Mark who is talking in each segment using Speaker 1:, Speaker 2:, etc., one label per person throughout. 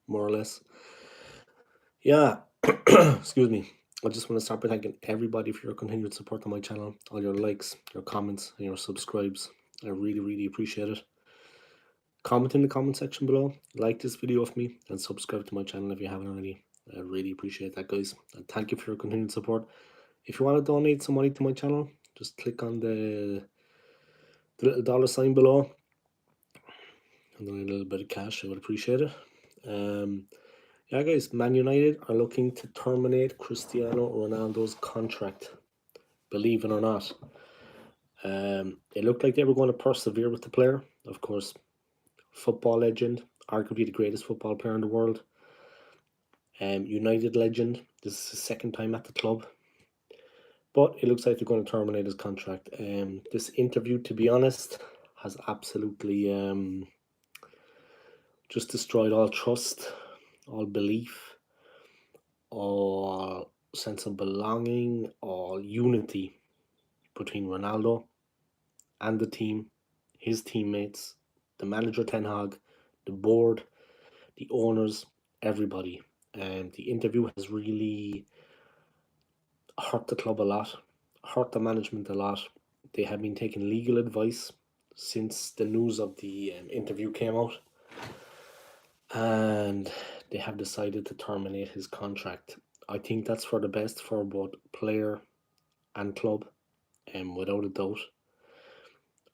Speaker 1: more or less. Yeah, excuse me. I just want to start by thanking everybody for your continued support on my channel, all your likes, your comments, and your subscribes. I really, really appreciate it. Comment in the comment section below, like this video of me, and subscribe to my channel if you haven't already. I really appreciate that, guys. And thank you for your continued support. If you want to donate some money to my channel, just click on the little dollar sign below and donate a little bit of cash. I would appreciate it. Yeah, guys, Man United are looking to terminate Cristiano Ronaldo's contract. Believe it or not. It looked like they were going to persevere with the player. Of course, football legend, arguably the greatest football player in the world. United legend. This is his second time at the club. But it looks like they're going to terminate his contract. This interview, to be honest, has absolutely just destroyed all trust, all belief, all sense of belonging, all unity between Ronaldo and the team, his teammates, the manager Ten Hag, the board, the owners, everybody. And the interview has really hurt the club a lot, hurt the management a lot. They have been taking legal advice since the news of the interview came out, and they have decided to terminate his contract. I think that's for the best for both player and club, without a doubt.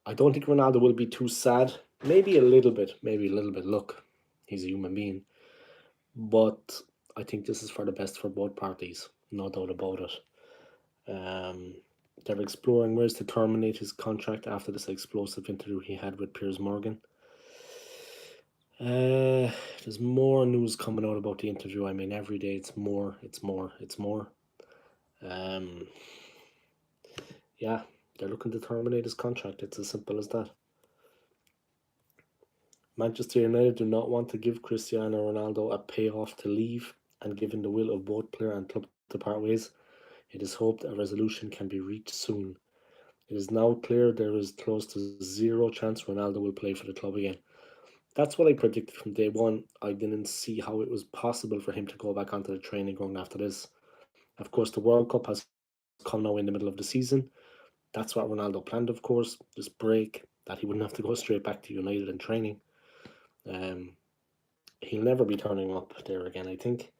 Speaker 1: I don't think Ronaldo will be too sad. Maybe a little bit. Look, he's a human being. But I think this is for the best for both parties. No doubt about it. They're exploring ways to terminate his contract after this explosive interview he had with Piers Morgan. There's more news coming out about the interview. I mean, every day it's more. Yeah, they're looking to terminate his contract. It's as simple as that. Manchester United do not want to give Cristiano Ronaldo a payoff to leave, and given the will of both player and club to part ways, it is hoped a resolution can be reached soon. It is now clear there is close to zero chance Ronaldo will play for the club again. That's what I predicted from day one. I didn't see how it was possible for him to go back onto the training ground after this. Of course, the World Cup has come now in the middle of the season. That's what Ronaldo planned, of course, this break, that he wouldn't have to go straight back to United and training. He'll never be turning up there again, I think.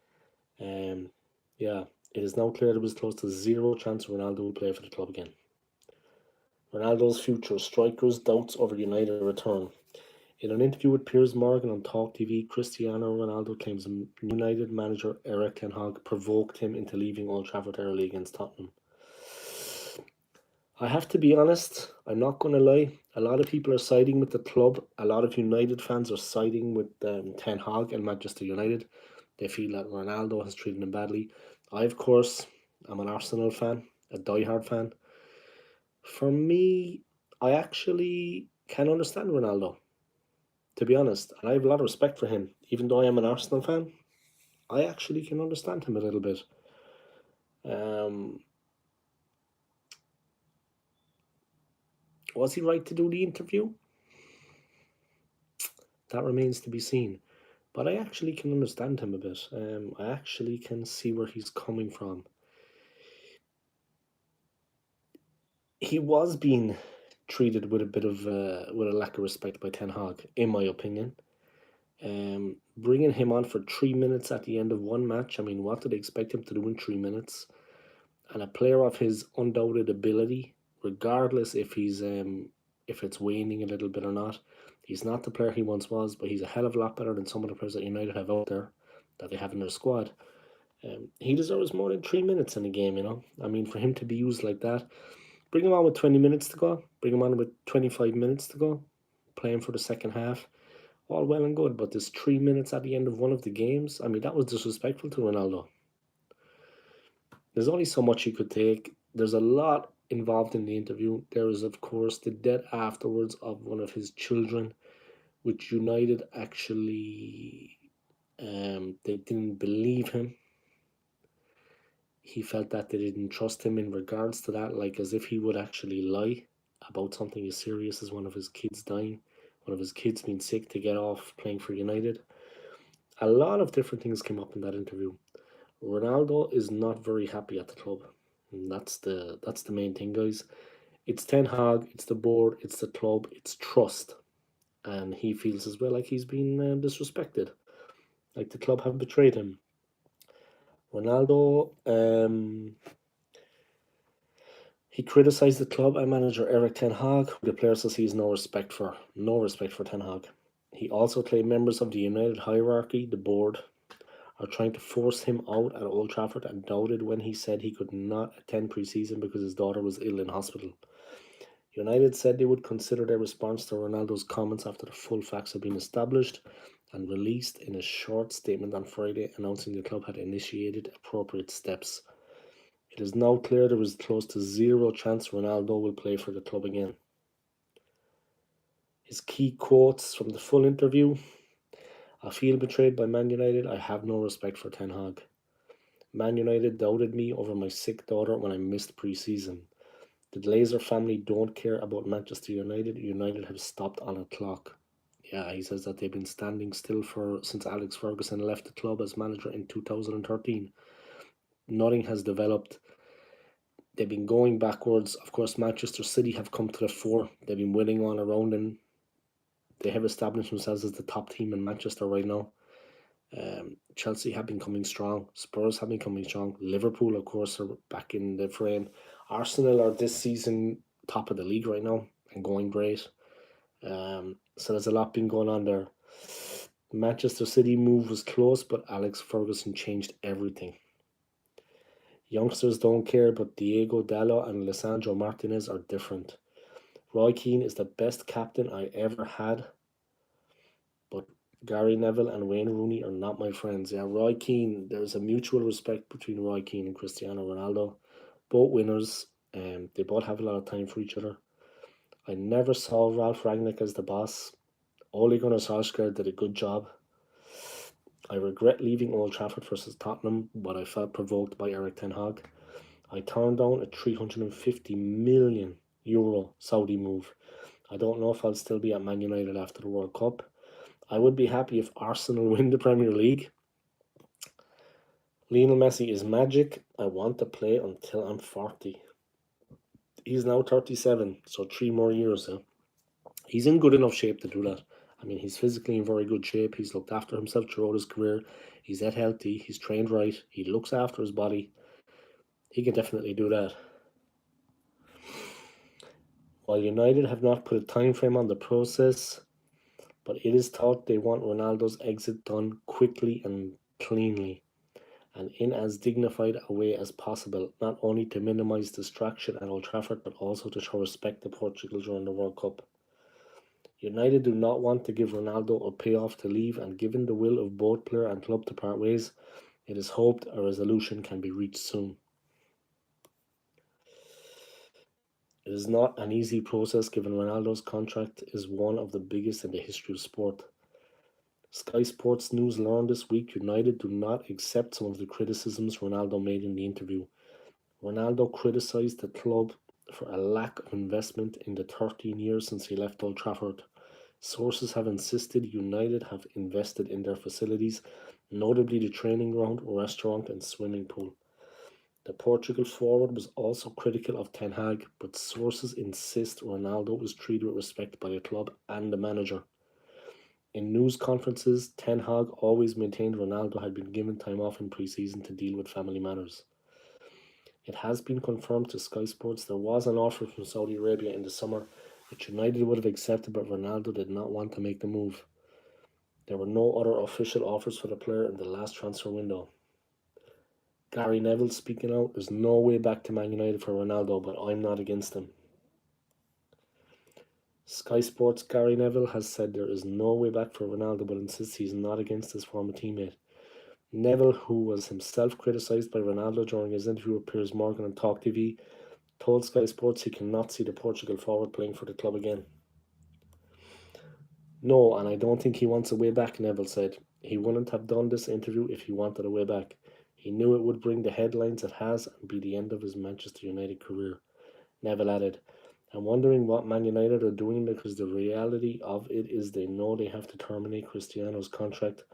Speaker 1: Yeah, it is now clear there was close to zero chance Ronaldo will play for the club again. Ronaldo's future, strikers' doubts over United return. In an interview with Piers Morgan on Talk TV, Cristiano Ronaldo claims United manager Erik Ten Hag provoked him into leaving Old Trafford early against Tottenham. I have to be honest, I'm not going to lie. A lot of people are siding with the club. A lot of United fans are siding with Ten Hag and Manchester United. They feel that Ronaldo has treated them badly. I, of course, am an Arsenal fan, a diehard fan. For me, I actually can understand Ronaldo, to be honest. And I have a lot of respect for him. Even though I am an Arsenal fan, I actually can understand him a little bit. Was he right to do the interview? That remains to be seen. But I actually can understand him a bit. I actually can see where he's coming from. He was being treated with a bit of with a lack of respect by Ten Hag, in my opinion. Bringing him on for 3 minutes at the end of one match. I mean, what did they expect him to do in 3 minutes? And a player of his undoubted ability, regardless if it's waning a little bit or not, he's not the player he once was, but he's a hell of a lot better than some of the players that United have out there, that they have in their squad. He deserves more than 3 minutes in a game, you know. I mean, for him to be used like that, bring him on with 20 minutes to go, bring him on with 25 minutes to go, playing for the second half, all well and good. But this 3 minutes at the end of one of the games, I mean, that was disrespectful to Ronaldo. There's only so much you could take. There's a lot involved in the interview. There is, of course, the death afterwards of one of his children, which United actually, they didn't believe him. He felt that they didn't trust him in regards to that, like as if he would actually lie about something as serious as one of his kids dying, one of his kids being sick, to get off playing for United. A lot of different things came up in that interview. Ronaldo is not very happy at the club. And that's the main thing, guys. It's Ten Hag, it's the board, it's the club, it's trust, and he feels as well like he's been disrespected, like the club have betrayed him. Ronaldo, he criticised the club and manager Eric Ten Hag, who the player says he has no respect for Ten Hag. He also claimed members of the United hierarchy, the board, are trying to force him out at Old Trafford and doubted when he said he could not attend pre-season because his daughter was ill in hospital. United said they would consider their response to Ronaldo's comments after the full facts had been established and released in a short statement on Friday announcing the club had initiated appropriate steps. It is now clear there is close to zero chance Ronaldo will play for the club again. His key quotes from the full interview: I feel betrayed by Man United. I have no respect for Ten Hag. Man United doubted me over my sick daughter when I missed pre-season. The Glazer family don't care about Manchester United. United have stopped on a clock. Yeah, he says that they've been standing still since Alex Ferguson left the club as manager in 2013. Nothing has developed. They've been going backwards. Of course, Manchester City have come to the fore. They've been winning all around them. They have established themselves as the top team in Manchester right now. Chelsea have been coming strong. Spurs have been coming strong. Liverpool, of course, are back in the frame. Arsenal are this season top of the league right now and going great. So there's a lot been going on there. Manchester City move was close, but Alex Ferguson changed everything. Youngsters don't care, but Diego Dallo and Lisandro Martinez are different. Roy Keane is the best captain I ever had, but Gary Neville and Wayne Rooney are not my friends. Yeah, Roy Keane, there's a mutual respect between Roy Keane and Cristiano Ronaldo. Both winners, and they both have a lot of time for each other. I never saw Ralph Rangnick as the boss. Ole Gunnar Solskjaer did a good job. I regret leaving Old Trafford versus Tottenham, but I felt provoked by Eric Ten Hag. I turned down a €350 million Saudi move. I don't know if I'll still be at Man United after the World Cup. I would be happy if Arsenal win the Premier League. Lionel Messi is magic. I want to play until I'm 40. He's now 37, so 3 more years. He's in good enough shape to do that. I mean, he's physically in very good shape. He's looked after himself throughout his career. He's that healthy. He's trained right. He looks after his body. He can definitely do that. While United have not put a time frame on the process, but it is thought they want Ronaldo's exit done quickly and cleanly, and in as dignified a way as possible, not only to minimise distraction at Old Trafford, but also to show respect to Portugal during the World Cup. United do not want to give Ronaldo a payoff to leave, and given the will of both player and club to part ways, it is hoped a resolution can be reached soon. It is not an easy process given Ronaldo's contract is one of the biggest in the history of sport. Sky Sports News learned this week United do not accept some of the criticisms Ronaldo made in the interview. Ronaldo criticised the club for a lack of investment in the 13 years since he left Old Trafford. Sources have insisted United have invested in their facilities, notably the training ground, restaurant and swimming pool. The Portugal forward was also critical of Ten Hag, but sources insist Ronaldo was treated with respect by the club and the manager. In news conferences, Ten Hag always maintained Ronaldo had been given time off in pre-season to deal with family matters. It has been confirmed to Sky Sports there was an offer from Saudi Arabia in the summer, which United would have accepted, but Ronaldo did not want to make the move. There were no other official offers for the player in the last transfer window. Gary Neville speaking out, there's no way back to Man United for Ronaldo, but I'm not against him. Sky Sports' Gary Neville has said there is no way back for Ronaldo, but insists he's not against his former teammate. Neville, who was himself criticised by Ronaldo during his interview with Piers Morgan on Talk TV, told Sky Sports he cannot see the Portugal forward playing for the club again. No, and I don't think he wants a way back, Neville said. He wouldn't have done this interview if he wanted a way back. He knew it would bring the headlines it has and be the end of his Manchester United career. Neville added, I'm wondering what Man United are doing because the reality of it is they know they have to terminate Cristiano's contract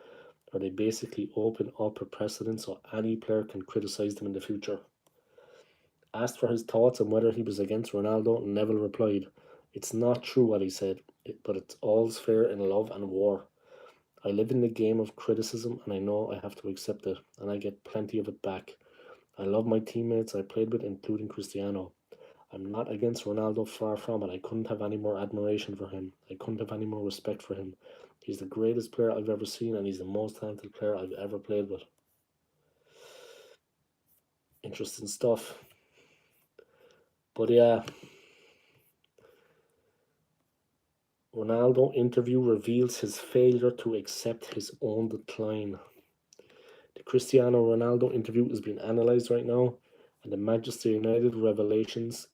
Speaker 1: or they basically open up a precedent so any player can criticise them in the future. Asked for his thoughts on whether he was against Ronaldo, Neville replied, "It's not true what he said, but it's all's fair in love and war. I live in the game of criticism and I know I have to accept it, and I get plenty of it back. I love my teammates I played with, including Cristiano. I'm not against Ronaldo, far from it. I couldn't have any more admiration for him. I couldn't have any more respect for him. He's the greatest player I've ever seen, and he's the most talented player I've ever played with." Interesting stuff. But yeah, Ronaldo interview reveals his failure to accept his own decline. The Cristiano Ronaldo interview is being analysed right now, and the Manchester United revelations,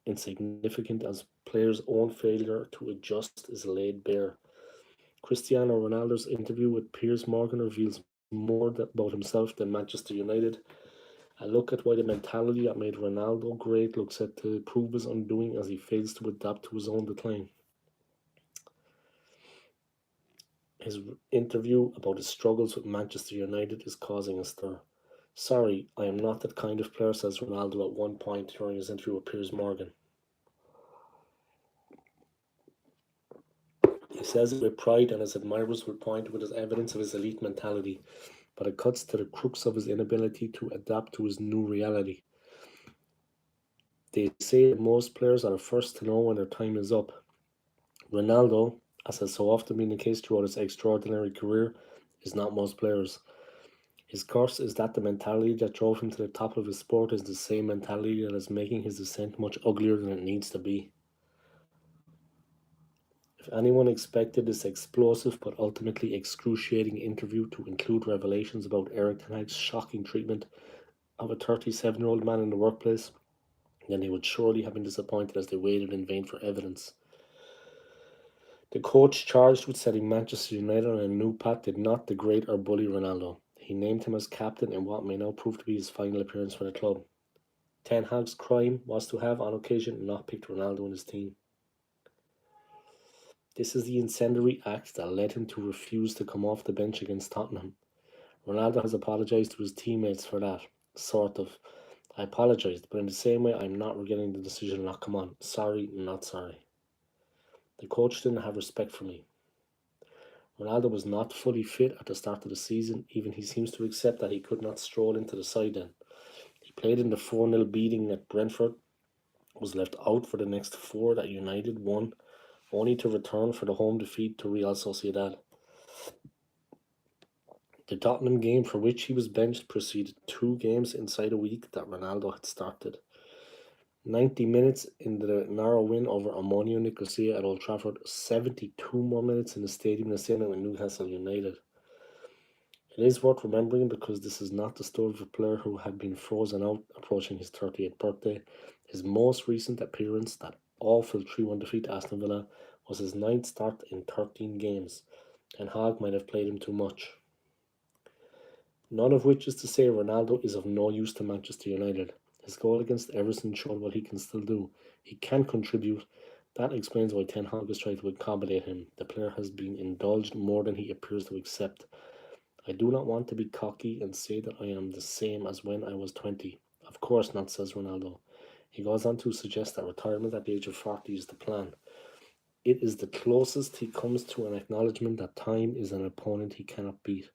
Speaker 1: insignificant as players' own failure to adjust, is laid bare. Cristiano Ronaldo's interview with Piers Morgan reveals more about himself than Manchester United. A look at why the mentality that made Ronaldo great looks set to prove his undoing as he fails to adapt to his own decline. His interview about his struggles with Manchester United is causing a stir. "Sorry, I am not that kind of player," says Ronaldo at one point during his interview with Piers Morgan. He says it with pride, and his admirers will point with his evidence of his elite mentality, but it cuts to the crux of his inability to adapt to his new reality. They say that most players are the first to know when their time is up. Ronaldo, as has so often been the case throughout his extraordinary career, is not most players. His curse is that the mentality that drove him to the top of his sport is the same mentality that is making his descent much uglier than it needs to be. If anyone expected this explosive but ultimately excruciating interview to include revelations about Eric Ten Hag's shocking treatment of a 37-year-old man in the workplace, then they would surely have been disappointed as they waited in vain for evidence. The coach charged with setting Manchester United on a new path did not degrade or bully Ronaldo. He named him as captain in what may now prove to be his final appearance for the club. Ten Hag's crime was to have, on occasion, not picked Ronaldo in his team. This is the incendiary act that led him to refuse to come off the bench against Tottenham. Ronaldo has apologised to his teammates for that. Sort of. "I apologised, but in the same way, I'm not regretting the decision to not come on. Sorry, not sorry. The coach didn't have respect for me." Ronaldo was not fully fit at the start of the season. Even he seems to accept that he could not stroll into the side then. He played in the 4-0 beating at Brentford, was left out for the next four that United won, only to return for the home defeat to Real Sociedad. The Tottenham game for which he was benched preceded 2 games inside a week that Ronaldo had started. 90 minutes in the narrow win over Omonia Nicosia at Old Trafford, 72 more minutes in the stadium the same with Newcastle United. It is worth remembering because this is not the story of a player who had been frozen out approaching his 38th birthday. His most recent appearance, that awful 3-1 defeat to Aston Villa, was his 9th start in 13 games. Ten Hag might have played him too much. None of which is to say Ronaldo is of no use to Manchester United. His goal against Everton showed what he can still do. He can contribute. That explains why Ten Hag is trying to accommodate him. The player has been indulged more than he appears to accept. "I do not want to be cocky and say that I am the same as when I was 20. Of course not," says Ronaldo. He goes on to suggest that retirement at the age of 40 is the plan. It is the closest he comes to an acknowledgement that time is an opponent he cannot beat.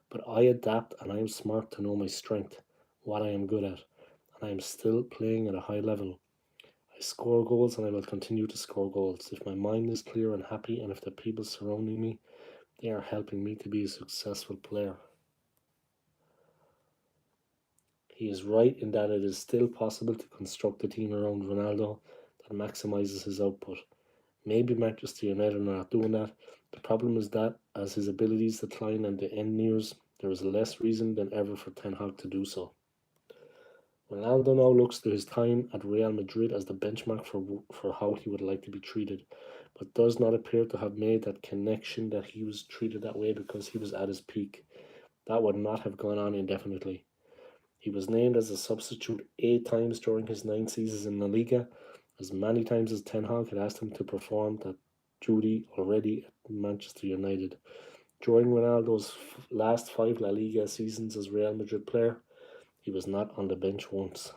Speaker 1: "But I adapt and I am smart to know my strength, what I am good at, and I am still playing at a high level. I score goals and I will continue to score goals. If my mind is clear and happy, and if the people surrounding me, they are helping me to be a successful player." He is right in that it is still possible to construct a team around Ronaldo that maximises his output. Maybe Manchester United are not doing that. The problem is that as his abilities decline and the end nears, there is less reason than ever for Ten Hag to do so. Ronaldo now looks to his time at Real Madrid as the benchmark for how he would like to be treated, but does not appear to have made that connection that he was treated that way because he was at his peak. That would not have gone on indefinitely. He was named as a substitute 8 times during his 9 seasons in La Liga, as many times as Ten Hag had asked him to perform that duty already at Manchester United. During Ronaldo's last five La Liga seasons as Real Madrid player, he was not on the bench once.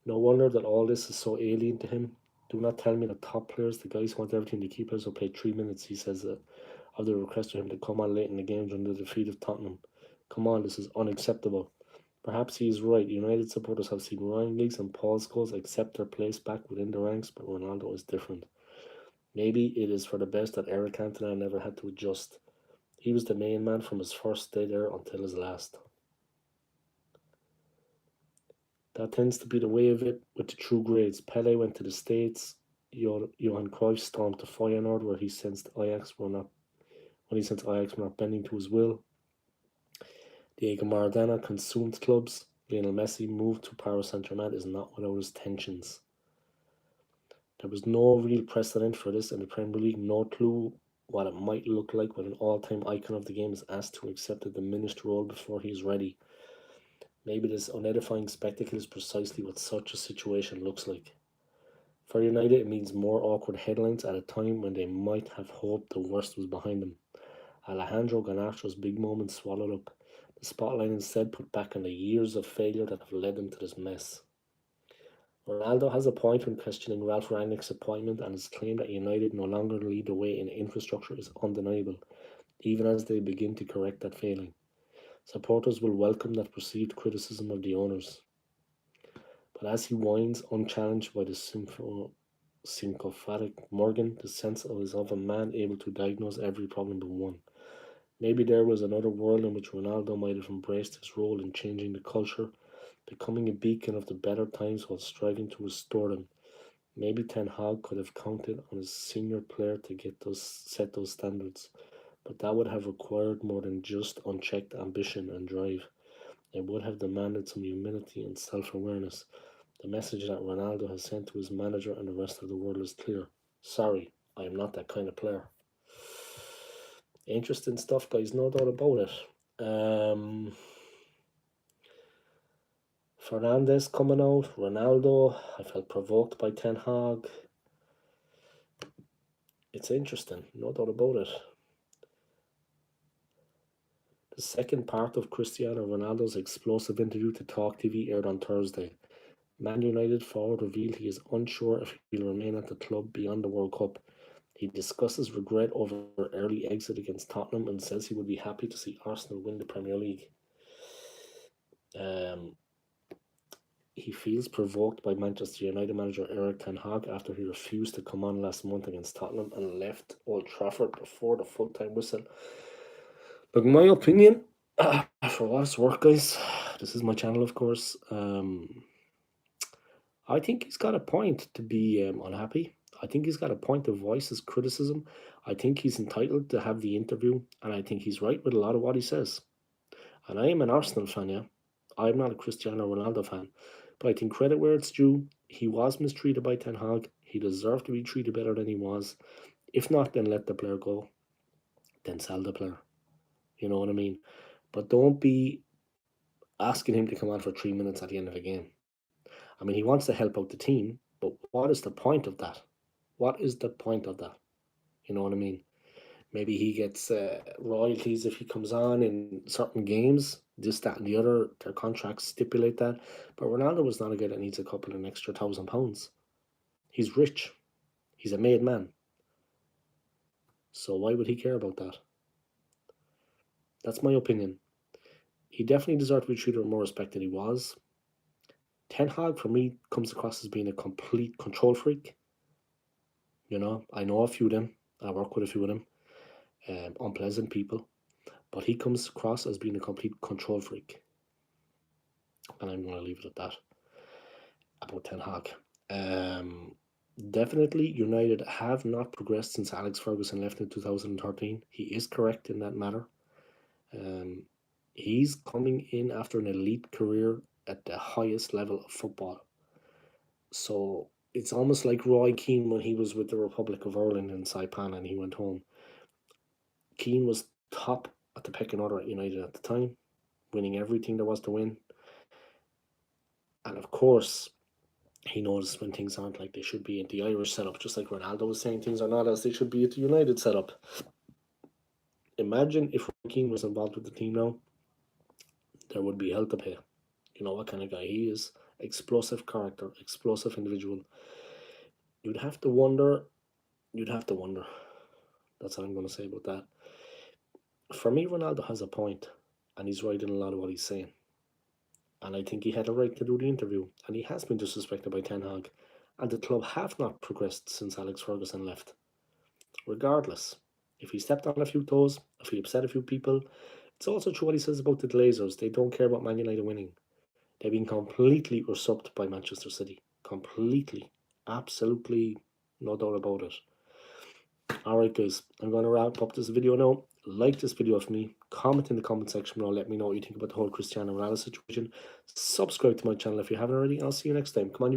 Speaker 1: No wonder that all this is so alien to him. Do not tell me that top players, the guys who want everything, the key players will play 3 minutes, he says, of the request for him to come on late in the game during the defeat of Tottenham. Come on, this is unacceptable. Perhaps he is right. United supporters have seen Ryan Giggs and Paul Scholes accept their place back within the ranks, but Ronaldo is different. Maybe it is for the best that Eric Cantona never had to adjust. He was the main man from his first day there until his last. That tends to be the way of it with the true grades. Pele went to the States. Johan Cruyff stormed to Feyenoord, where he sensed Ajax were not when he sensed Ajax were not bending to his will. Diego Maradona consumed clubs. Lionel Messi moved to Paris Saint-Germain is not without his tensions. There was no real precedent for this in the Premier League. No clue what it might look like when an all-time icon of the game is asked to accept a diminished role before he is ready. Maybe this unedifying spectacle is precisely what such a situation looks like. For United, it means more awkward headlines at a time when they might have hoped the worst was behind them. Alejandro Garnacho's big moment swallowed up, the spotlight instead put back on the years of failure that have led them to this mess. Ronaldo has a point when questioning Ralph Rangnick's appointment, and his claim that United no longer lead the way in infrastructure is undeniable, even as they begin to correct that failing. Supporters will welcome that perceived criticism of the owners. But as he whines, unchallenged by the sycophantic Morgan, the sense is of a man able to diagnose every problem but one. Maybe there was another world in which Ronaldo might have embraced his role in changing the culture, becoming a beacon of the better times while striving to restore them. Maybe Ten Hag could have counted on his senior player to set those standards, but that would have required more than just unchecked ambition and drive. It would have demanded some humility and self-awareness. The message that Ronaldo has sent to his manager and the rest of the world is clear. Sorry, I am not that kind of player. Interesting stuff, guys, no doubt about it. Fernandes coming out, Ronaldo. I felt provoked by Ten Hag. It's interesting, no doubt about it. The second part of Cristiano Ronaldo's explosive interview to Talk TV aired on Thursday. Man United forward revealed he is unsure if he'll remain at the club beyond the World Cup. He discusses regret over early exit against Tottenham and says he would be happy to see Arsenal win the Premier League. He feels provoked by Manchester United manager Eric Ten Hag after he refused to come on last month against Tottenham and left Old Trafford before the full-time whistle. Look, in my opinion, for what it's worth, guys, this is my channel, of course. I think he's got a point to be unhappy. I think he's got a point to voice his criticism. I think he's entitled to have the interview, and I think he's right with a lot of what he says. And I am an Arsenal fan, yeah. I'm not a Cristiano Ronaldo fan. But I think credit where it's due. He was mistreated by Ten Hag. He deserved to be treated better than he was. If not, then let the player go. Then sell the player. You know what I mean? But don't be asking him to come on for 3 minutes at the end of a game. I mean, he wants to help out the team, but what is the point of that? What is the point of that? You know what I mean? Maybe he gets royalties if he comes on in certain games, this, that, and the other. Their contracts stipulate that. But Ronaldo was not a guy that needs a couple of extra £1,000. He's rich. He's a made man. So why would he care about that? That's my opinion. He definitely deserved to be treated with more respect than he was. Ten Hag, for me, comes across as being a complete control freak. You know, I know a few of them. I work with a few of them. Unpleasant people. But he comes across as being a complete control freak. And I'm going to leave it at that. About Ten Hag. Definitely, United have not progressed since Alex Ferguson left in 2013. He is correct in that matter. He's coming in after an elite career at the highest level of football. So it's almost like Roy Keane when he was with the Republic of Ireland in Saipan and he went home. Keane was top at the pecking order at United at the time, winning everything there was to win. And of course, he knows when things aren't like they should be at the Irish setup, just like Ronaldo was saying things are not as they should be at the United setup. Imagine if Roy Keane was involved with the team now, there would be hell to pay. You know what kind of guy he is. Explosive character, explosive individual. You'd have to wonder. You'd have to wonder. That's all I'm going to say about that. For me, Ronaldo has a point, and he's right in a lot of what he's saying. And I think he had a right to do the interview, and he has been disrespected by Ten Hag, and the club have not progressed since Alex Ferguson left. Regardless, if he stepped on a few toes, if he upset a few people, it's also true what he says about the Glazers. They don't care about Man United winning. They've been completely usurped by Manchester City. Completely. Absolutely no doubt about it. Alright guys, I'm going to wrap up this video now. Like this video for me. Comment in the comment section below. Let me know what you think about the whole Cristiano Ronaldo situation. Subscribe to my channel if you haven't already. I'll see you next time. Come on.